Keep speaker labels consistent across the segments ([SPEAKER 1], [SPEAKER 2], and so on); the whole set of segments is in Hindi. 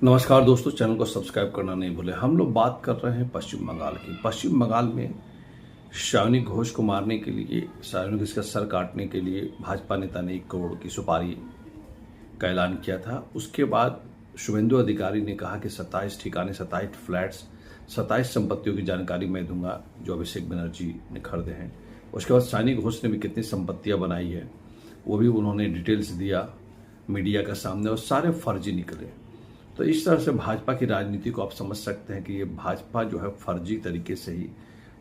[SPEAKER 1] नमस्कार दोस्तों, चैनल को सब्सक्राइब करना नहीं भूलें। हम लोग बात कर रहे हैं पश्चिम बंगाल की। पश्चिम बंगाल में शावनी घोष को मारने के लिए, शावनी घोष का सर काटने के लिए भाजपा नेता ने 1 करोड़ की सुपारी का ऐलान किया था। उसके बाद शुभेंदु अधिकारी ने कहा कि 27 ठिकाने, 27 फ्लैट्स, 27 संपत्तियों की जानकारी मैं दूंगा जो अभिषेक बनर्जी ने खरीदे हैं। उसके बाद शावनी घोष ने भी कितनी संपत्तियां बनाई है वो भी उन्होंने डिटेल्स दिया मीडिया के सामने, और सारे फर्जी निकले। तो इस तरह से भाजपा की राजनीति को आप समझ सकते हैं कि ये भाजपा जो है फर्जी तरीके से ही,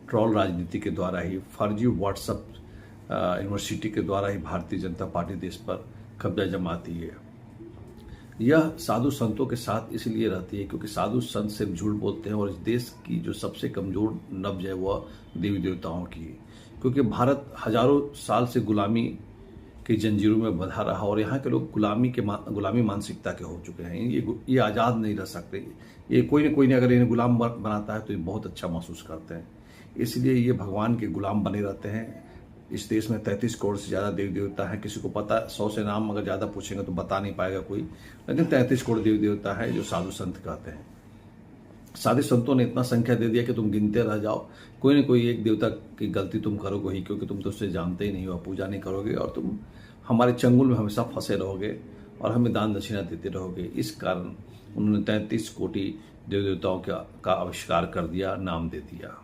[SPEAKER 1] ट्रोल राजनीति के द्वारा ही, फर्जी व्हाट्सएप यूनिवर्सिटी के द्वारा ही भारतीय जनता पार्टी देश पर कब्जा जमाती है। यह साधु संतों के साथ इसलिए रहती है क्योंकि साधु संत सिर्फ झूठ बोलते हैं, और इस देश की जो सबसे कमजोर नब्ज है वह देवी देवताओं की है। क्योंकि भारत हजारों साल से गुलामी की जंजीरों में बंधा रहा, और यहाँ के लोग गुलामी मानसिकता के हो चुके हैं। ये आज़ाद नहीं रह सकते। ये कोई न अगर इन्हें गुलाम बनाता है तो ये बहुत अच्छा महसूस करते हैं। इसलिए ये भगवान के गुलाम बने रहते हैं। इस देश में 33 करोड़ से ज़्यादा देवी देवता है। किसी को पता, 100 से नाम अगर ज़्यादा पूछेंगे तो बता नहीं पाएगा कोई, लेकिन 33 करोड़ देवी देवता है जो साधु संत कहते हैं। साधु संतों ने इतना संख्या दे दिया कि तुम गिनते रह जाओ। कोई न कोई एक देवता की गलती तुम करोगे ही, क्योंकि तुम तो उससे जानते ही नहीं हो, पूजा नहीं करोगे, और तुम हमारे चंगुल में हमेशा फंसे रहोगे और हमें दान दक्षिणा देते रहोगे। इस कारण उन्होंने 33 कोटि देवी देवताओं का आविष्कार कर दिया, नाम दे दिया।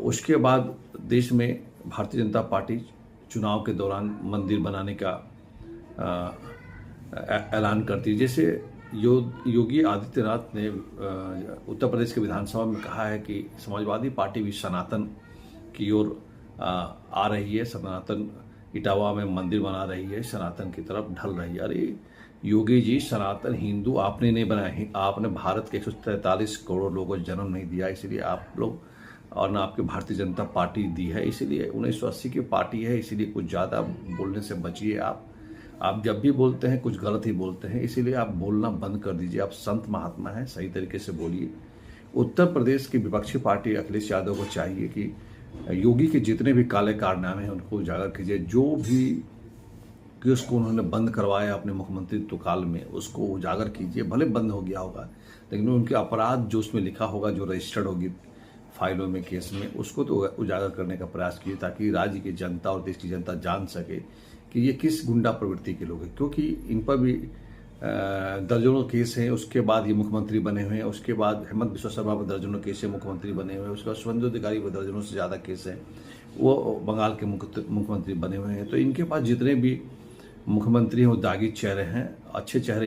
[SPEAKER 1] उसके बाद देश में भारतीय जनता पार्टी चुनाव के दौरान मंदिर बनाने का ऐलान करती है। जैसे योगी आदित्यनाथ ने उत्तर प्रदेश के विधानसभा में कहा है कि समाजवादी पार्टी भी सनातन की ओर आ रही है, सनातन इटावा में मंदिर बना रही है, सनातन की तरफ ढल रही है। अरे योगी जी, सनातन हिंदू आपने नहीं बनाए, आपने भारत के 143 करोड़ लोगों को जन्म नहीं दिया, इसलिए आप लोग, और ना आपकी भारतीय जनता पार्टी दी है, इसीलिए 1980 की पार्टी है, इसीलिए कुछ ज़्यादा बोलने से बचिए। आप जब भी बोलते हैं कुछ गलत ही बोलते हैं, इसीलिए आप बोलना बंद कर दीजिए। आप संत महात्मा हैं, सही तरीके से बोलिए। उत्तर प्रदेश की विपक्षी पार्टी अखिलेश यादव को चाहिए कि योगी के जितने भी काले कारनामे हैं उनको उजागर कीजिए। जो भी कि उसको उन्होंने बंद करवाया अपने मुख्यमंत्रित्व काल में, उसको उजागर कीजिए। भले बंद हो गया होगा, लेकिन उनके अपराध जो उसमें लिखा होगा, जो रजिस्टर्ड होगी फाइलों में, केस में, उसको तो उजागर करने का प्रयास कीजिए, ताकि राज्य की जनता और देश की जनता जान सके कि ये किस गुंडा प्रवृत्ति के लोग हैं। क्योंकि इन पर भी दर्जनों केस हैं। उसके बाद ये मुख्यमंत्री बने हुए हैं। उसके बाद हेमंत बिस्वा शर्मा पर दर्जनों केस है, मुख्यमंत्री बने हुए हैं। उसके बाद शुभेंदु अधिकारी पर दर्जनों से ज़्यादा केस है, वो बंगाल के मुख्यमंत्री बने हुए हैं। तो इनके पास जितने भी मुख्यमंत्री हैं वो दागी चेहरे हैं, अच्छे चेहरे